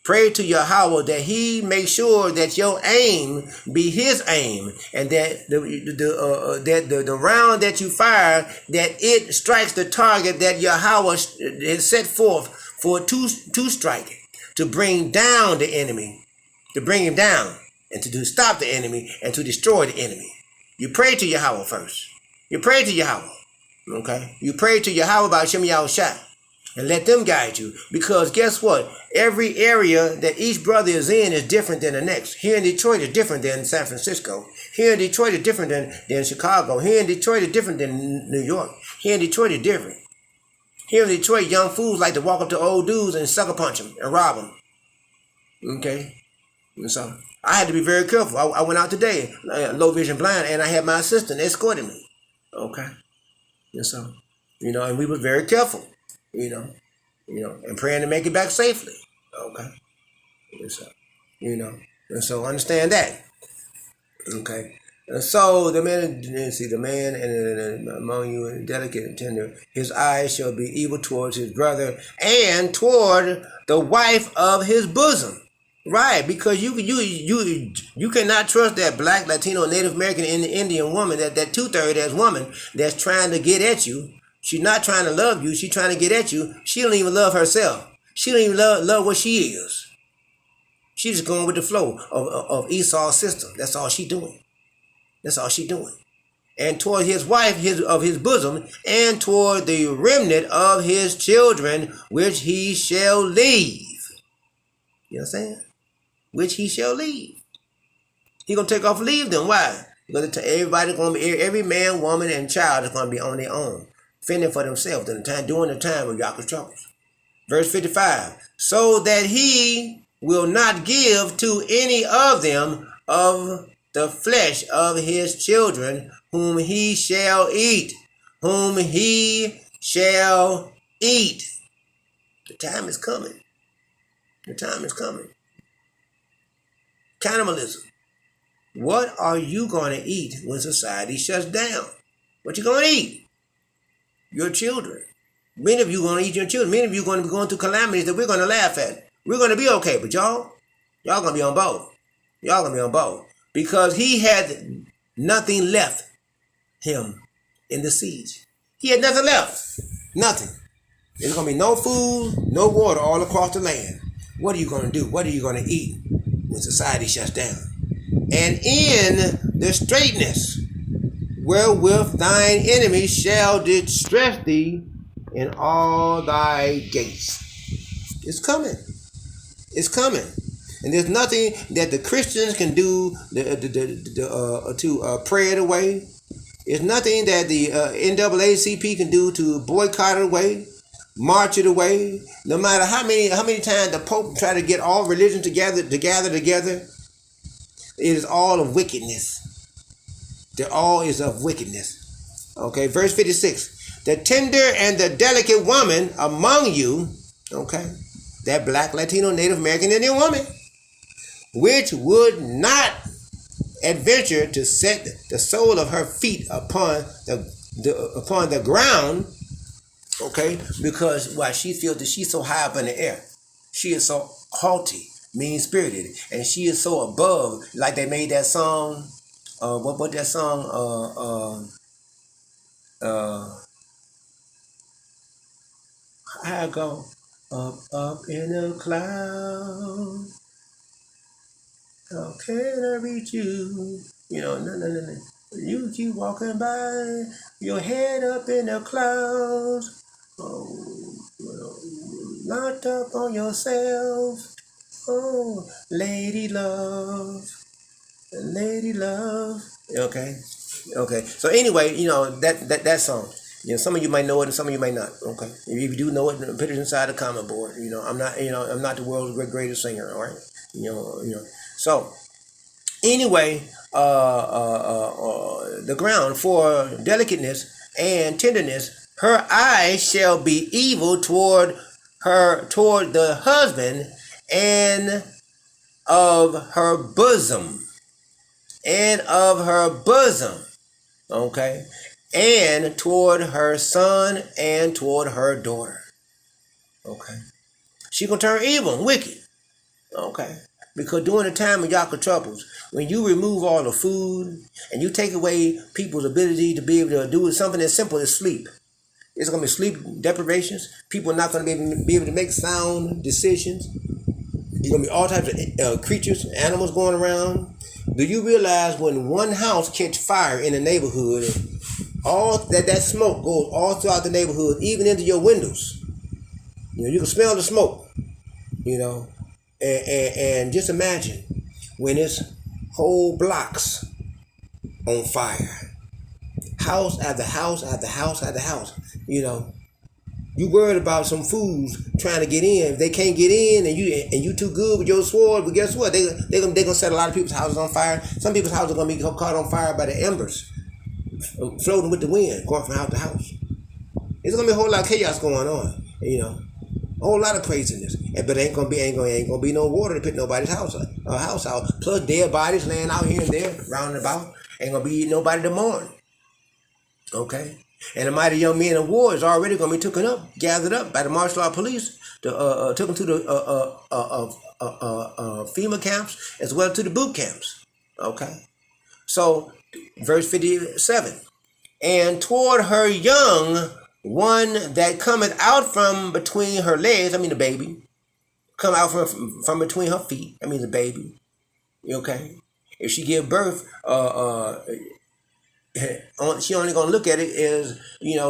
Pray to Yahweh that He make sure that your aim be His aim, and that the round that you fire, that it strikes the target that Yahweh has set forth for to strike it, to bring down the enemy, to bring him down, and to stop the enemy and to destroy the enemy. You pray to Yahweh first. You pray to Yahweh. Okay? You pray to Yahweh by Shem Yahushua. And let them guide you. Because guess what? Every area that each brother is in is different than the next. Here in Detroit is different than San Francisco. Here in Detroit is different than Chicago. Here in Detroit is different than New York. Here in Detroit is different. Here in Detroit, young fools like to walk up to old dudes and sucker punch them and rob them. Okay? And so I had to be very careful. I went out today, low vision blind, and I had my assistant escorting me. Okay? And so, and we were very careful. And praying to make it back safely. Okay. And so understand that. Okay. And so the man and among you and delicate and tender, his eyes shall be evil towards his brother and toward the wife of his bosom. Right, because you cannot trust that black, Latino, Native American, and Indian woman, that 2/3 woman that's trying to get at you. She's not trying to love you. She's trying to get at you. She don't even love herself. She don't even love what she is. She's just going with the flow of Esau's system. That's all she doing. That's all she doing. And toward his wife of his bosom, and toward the remnant of his children, which he shall leave. You understand? Which he shall leave. He gonna take off and leave them. Why? Because every man, woman, and child is gonna be on their own, fending for themselves during the time of Yahweh's troubles. Verse 55. So that he will not give to any of them of the flesh of his children, whom he shall eat. Whom he shall eat. The time is coming. The time is coming. Cannibalism. What are you going to eat when society shuts down? What you going to eat? Your children. Many of you going to eat your children. Many of you going to be going through calamities that we're going to laugh at. We're going to be okay, but y'all going to be on board. Y'all going to be on board. Because he had nothing left him in the siege. He had nothing left. Nothing. There's going to be no food, no water all across the land. What are you going to do? What are you going to eat when society shuts down? And in the straightness wherewith thine enemies shall distress thee in all thy gates. It's coming. It's coming. And there's nothing that the Christians can do to pray it away. There's nothing that the NAACP can do to boycott it away, march it away. No matter how many times the Pope try to get all religion together, it is all of wickedness. The all is of wickedness. Okay, verse 56. The tender and the delicate woman among you, okay, that black, Latino, Native American, Indian woman, which would not adventure to set the sole of her feet upon the ground, okay, because why? She feels that she's so high up in the air. She is so haughty, mean-spirited, and she is so above, like they made that song, what that song, I go up in a cloud, how can I reach you? No. You keep walking by, your head up in the clouds, locked up on yourself. Oh, lady love. Okay. So anyway, that song. Some of you might know it and some of you might not. Okay. If you do know it, put it inside the comment board. I'm not the world's greatest singer. All right. So anyway, the ground for delicateness and tenderness, her eyes shall be evil toward the husband and of her bosom, okay, and toward her son and toward her daughter, okay. She gonna turn evil and wicked. Okay. Because during the time of Yaka troubles, when you remove all the food and you take away people's ability to be able to do something as simple as sleep, it's going to be sleep deprivations. People are not going to be able to make sound decisions. You're going to be all types of creatures, animals going around. Do you realize when one house catch fire in the neighborhood, all that smoke goes all throughout the neighborhood, even into your windows? You can smell the smoke, and just imagine when it's whole blocks on fire, house after house after house after house. You worried about some fools trying to get in. If they can't get in, and you too good with your sword, but guess what? They're gonna set a lot of people's houses on fire. Some people's houses are gonna be caught on fire by the embers, floating with the wind, going from house to house. There's gonna be a whole lot of chaos going on. A whole lot of craziness. But ain't gonna be no water to put nobody's house out. Plus dead bodies laying out here and there, round and about. Ain't gonna be nobody to mourn. Okay. And the mighty young men of war is already going to be gathered up by the martial law police, took them to the FEMA camps as well as to the boot camps. Okay, so verse 57, and toward her young one that cometh out from between her legs, the baby, come out from between her feet, the baby. Okay, if she give birth, she only going to look at it as,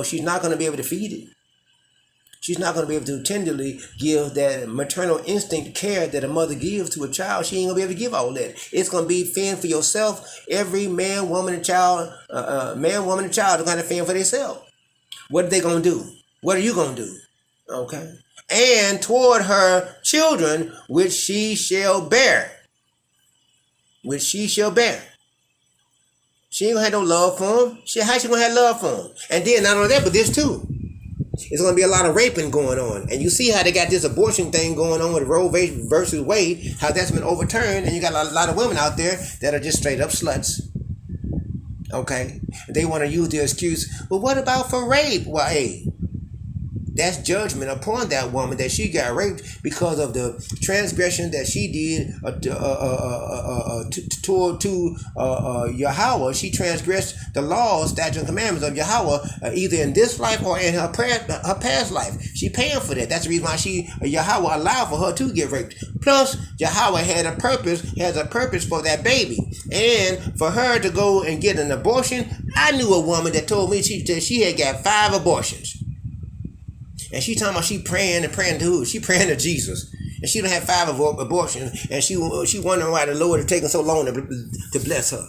she's not going to be able to feed it. She's not going to be able to tenderly give that maternal instinct care that a mother gives to a child. She ain't going to be able to give all that. It's going to be fend for yourself. Every man, woman, and child, are going to fend for themselves. What are they going to do? What are you going to do? Okay. And toward her children, which she shall bear. Which she shall bear. She ain't gonna have no love for him. How she gonna have love for him? And then not only that, but this too. It's gonna be a lot of raping going on. And you see how they got this abortion thing going on with Roe versus Wade, how that's been overturned, and you got a lot of women out there that are just straight up sluts. Okay? They want to use the excuse, well, what about for rape? Well, hey, that's judgment upon that woman that she got raped because of the transgression that she did to Yahweh. She transgressed the laws, statutes, and commandments of Yahweh, either in this life or in her past life. She paying for that. That's the reason why Yahweh allowed for her to get raped. Plus, Yahweh has a purpose for that baby. And for her to go and get an abortion, I knew a woman that told me she had got 5 abortions. And she talking about she praying to who? She praying to Jesus. And she don't have 5 abortions. And she wondering why the Lord is taking so long to bless her.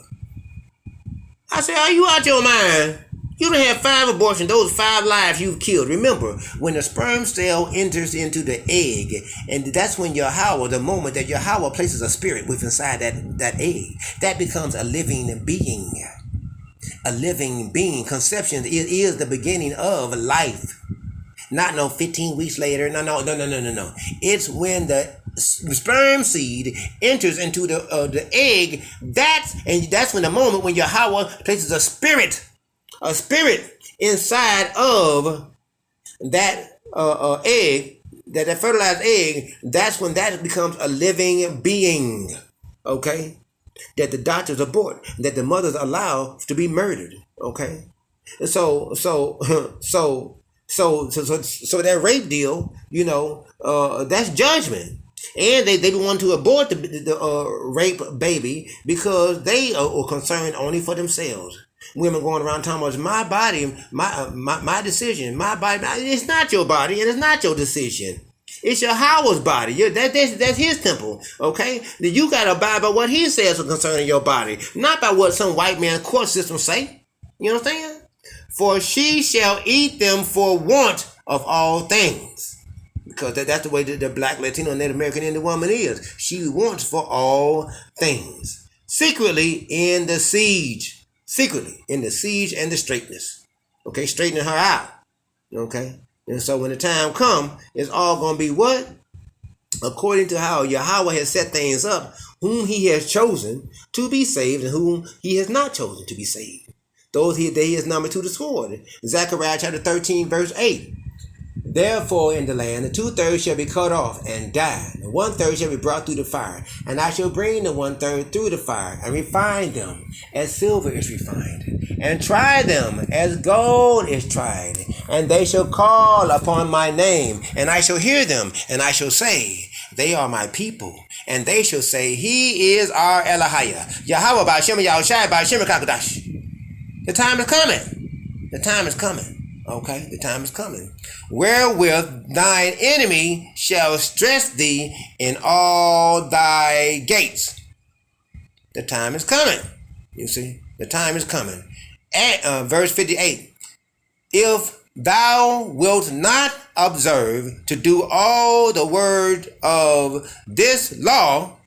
I said, are you out your mind? You don't have 5 abortions. Those 5 lives you've killed. Remember, when the sperm cell enters into the egg, and that's when Yahweh, the moment that Yahweh places a spirit within inside that egg, that becomes a living being. A living being. Conception is the beginning of life. Not no 15 weeks later. No. It's when the sperm seed enters into the egg. That's when the moment when Yahweh places a spirit inside of that egg, that fertilized egg. That's when that becomes a living being. Okay, that the doctors abort, that the mothers allow to be murdered. Okay, and so that rape deal, that's judgment. And they want to abort the rape baby because they are concerned only for themselves. Women going around talking about, it's my body, my decision, my body. It's not your body and it's not your decision. It's Yahweh's body. That's his temple, okay? You got to abide by what he says concerning your body, not by what some white man court system say. You understand? For she shall eat them for want of all things. Because that's the way the black, Latino, Native American Indian woman is. She wants for all things. Secretly in the siege and the straightness. Okay, straightening her out. Okay? And so when the time comes, it's all going to be what? According to how Yahweh has set things up, whom he has chosen to be saved and whom he has not chosen to be saved. Those he has numbered to the sword. Zechariah chapter 13, verse 8. Therefore in the land the 2/3 shall be cut off and die, and 1/3 shall be brought through the fire, and I shall bring the 1/3 through the fire, and refine them as silver is refined, and try them as gold is tried, and they shall call upon my name, and I shall hear them, and I shall say, they are my people, and they shall say, he is our Elohim, Yahweh Ba'Shem Yahushai Ba'Shem Kakadash. The time is coming. The time is coming. Okay, the time is coming. Wherewith thine enemy shall stress thee in all thy gates. The time is coming. You see, the time is coming. And, verse 58. If thou wilt not observe to do all the word of this law,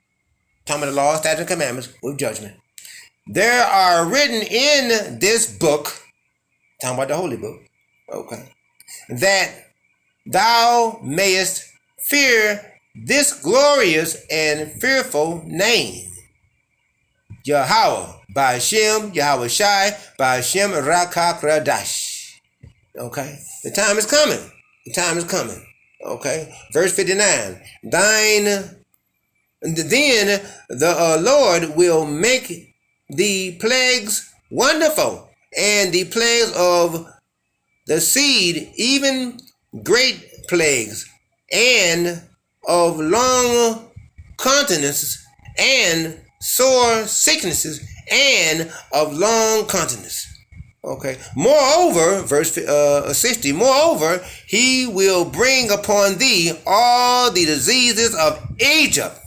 talking about the law, statutes, and commandments with judgment, there are written in this book, talking about the holy book, okay, that thou mayest fear this glorious and fearful name, Yahweh Ba'Shem Yahweh Shai Ba'Shem Rakakradash. Okay, the time is coming. The time is coming. Okay, verse 59. Then the Lord will make the plagues wonderful, and the plagues of the seed, even great plagues, and of long continence, and sore sicknesses, and of long continence. Okay. Moreover, verse 60, moreover, he will bring upon thee all the diseases of Egypt.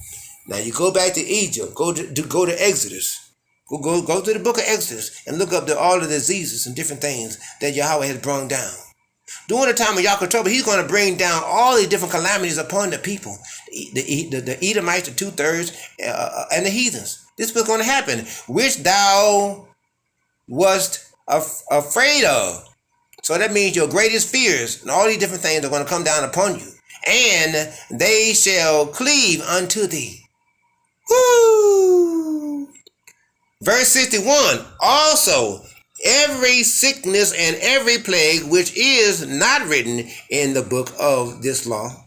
Now you go back to Egypt, go to Exodus. Go to the book of Exodus and look up all the diseases and different things that Yahweh has brought down. During the time of Yaakov trouble, he's going to bring down all these different calamities upon the people, the Edomites, the 2/3, and the heathens. This was going to happen, which thou wast afraid of. So that means your greatest fears and all these different things are going to come down upon you, and they shall cleave unto thee. Woo! Verse 61, also every sickness and every plague which is not written in the book of this law,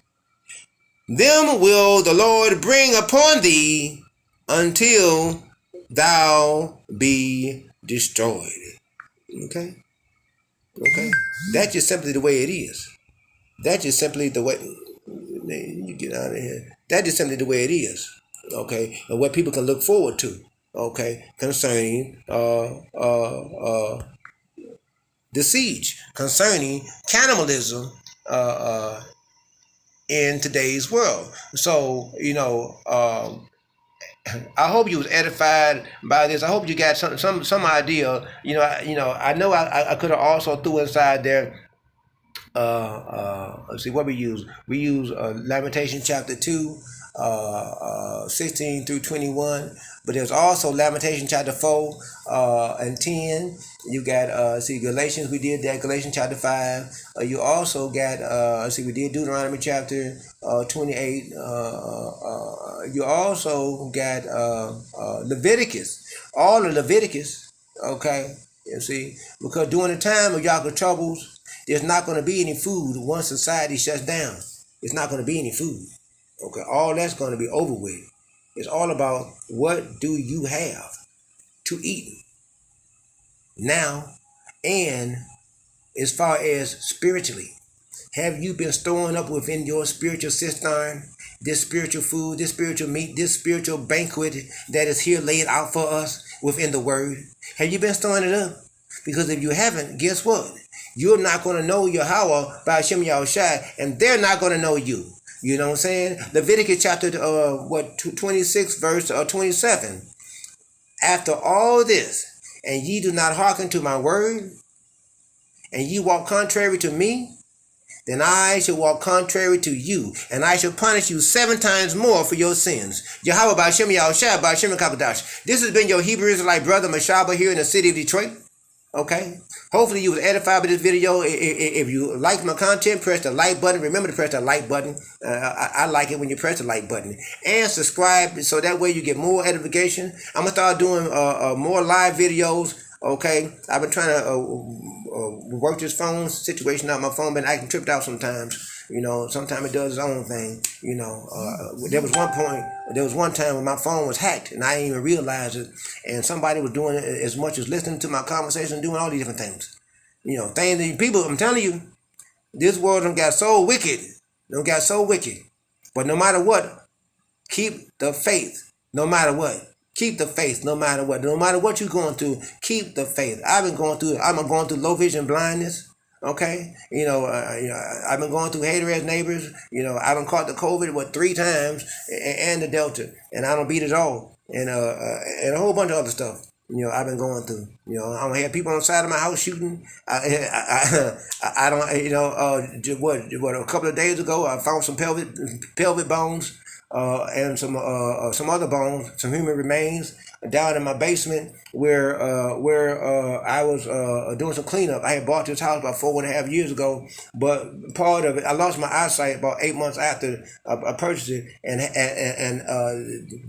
them will the Lord bring upon thee until thou be destroyed. Okay? Okay? That's just simply the way it is. That's just simply the way, you get out of here. That's just simply the way it is. Okay? And what people can look forward to. Okay, concerning the siege, concerning cannibalism in today's world. So, I hope you was edified by this. I hope you got some idea. I know I could have also threw inside there. Let's see what we use. We use Lamentation chapter 2, 16 through 21. But there's also Lamentation chapter 4 and 10. You got Galatians. We did that. Galatians chapter 5. You also got we did Deuteronomy chapter 28. You also got Leviticus. All of Leviticus. Okay. You see, because during the time of Yaakov troubles, there's not going to be any food once society shuts down. It's not going to be any food. Okay, all that's going to be over with. It's all about what do you have to eat now, and as far as spiritually, have you been storing up within your spiritual cistern this spiritual food, this spiritual meat, this spiritual banquet that is here laid out for us within the word? Have you been storing it up? Because if you haven't, guess what? You're not going to know Yahweh by Hashem Yahushai, and they're not going to know you. You know what I'm saying? Leviticus chapter 26 verse 27. After all this, and ye do not hearken to my word, and ye walk contrary to me, then I shall walk contrary to you, and I shall punish you 7 times more for your sins. Yahweh Ba'Shem Yahushai Ba'Shem Kabadash. This has been your Hebrew Israelite brother Mashaba here in the city of Detroit. Okay, hopefully you was edified by this video. If you like my content, press the like button. Remember to press the like button. I like it when you press the like button, and subscribe so that way you get more edification. I'm gonna start doing more live videos Okay, I've been trying to work this phone situation out. My phone been acting tripped out sometimes. Sometimes it does its own thing. There was one time when my phone was hacked and I didn't even realize it, and somebody was doing it as much as listening to my conversation, doing all these different things. Things that people. I'm telling you, this world done got so wicked. Done got so wicked. But no matter what, keep the faith. No matter what. Keep the faith no matter what. No matter what you're going through, keep the faith. I'm going through low vision blindness. Okay? I've been going through hater-ass neighbors. I done caught the COVID, 3 times, and the Delta. And I don't beat it all. And a whole bunch of other stuff. I've been going through. I don't have people on the side of my house shooting. I don't. A couple of days ago, I found some pelvic bones, and some other bones, some human remains down in my basement where I was doing some cleanup. I had bought this house about 4.5 years ago, but part of it, I lost my eyesight about 8 months after I purchased it, and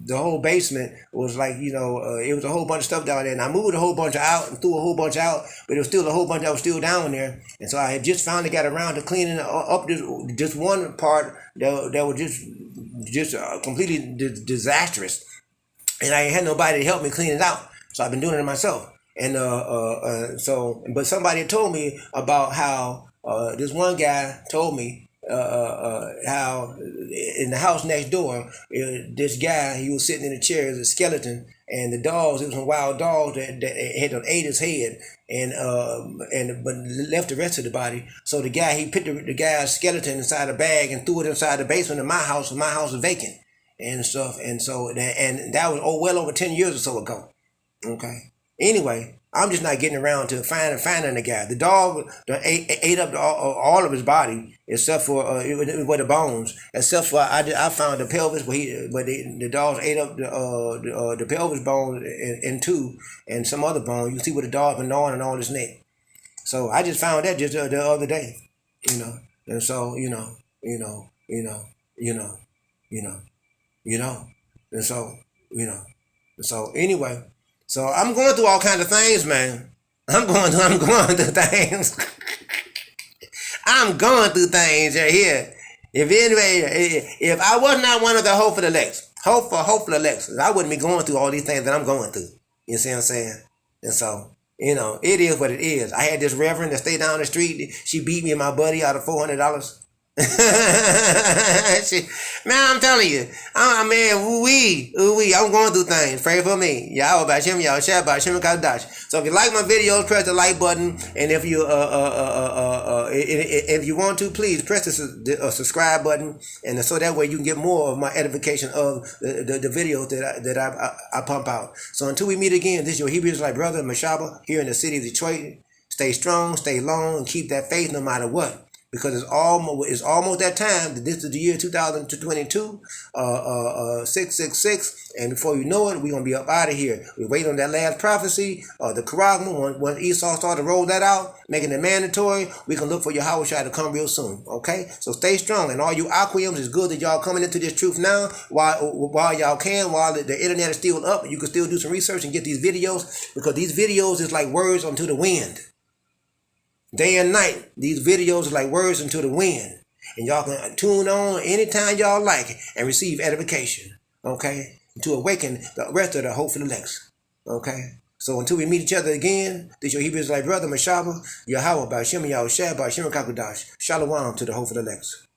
the whole basement was like, it was a whole bunch of stuff down there, and I moved a whole bunch out and threw a whole bunch out, but there was still a whole bunch that was still down there, and so I had just finally got around to cleaning up this one part that was just completely disastrous, and I ain't had nobody to help me clean it out, so I've been doing it myself. And but somebody told me about how this one guy told me how in the house next door, this guy, he was sitting in a chair as a skeleton, and the dogs, it was some wild dogs that had ate his head, but left the rest of the body. So the guy, he put the guy's skeleton inside a bag and threw it inside the basement of my house, and my house was vacant and stuff. And so that was well over 10 years or so ago. Okay. Anyway, I'm just not getting around to finding the guy. The dog ate up all of his body except for with the bones. Except for I found the pelvis, but the dogs ate up the pelvis bone in 2 and some other bone. You can see where the dog been gnawing on all his neck. So I just found that just the other day, And so and so anyway. So I'm going through all kinds of things, man. I'm going through things. I'm going through things right here. If I was not one of the hopeful elects, I wouldn't be going through all these things that I'm going through. You see what I'm saying? And so, it is what it is. I had this reverend that stayed down the street. She beat me and my buddy out of $400. I'm telling you, I'm going through things. Pray for me. Y'all about Shem, y'all share about Shem Kadash. So if you like my videos, press the like button, and if you want to, please press the subscribe button, and so that way you can get more of my edification of the videos that I pump out. So until we meet again, this is your Hebrew Israelite brother Mashaba here in the city of Detroit. Stay strong, stay long, and keep that faith no matter what. Because it's almost that time. This is the year 2022, 666, and before you know it, we're gonna be up out of here. We wait on that last prophecy, the Karagma. When Esau started to roll that out, making it mandatory, we can look for your Yahweh to come real soon. Okay, so stay strong, and all you Aquiums, it's good that y'all coming into this truth now. While y'all can, while the internet is still up, you can still do some research and get these videos, because these videos is like words onto the wind. Day and night, these videos are like words into the wind. And y'all can tune on anytime y'all like and receive edification. Okay? To awaken the rest of the hopeful elects. Okay? So until we meet each other again, this is your Hebrew Israelite brother, Mashaba, Yahweh, Ba'Shem Yahushua, Ba'Shem Kakudash. Shalom to the hopeful elects.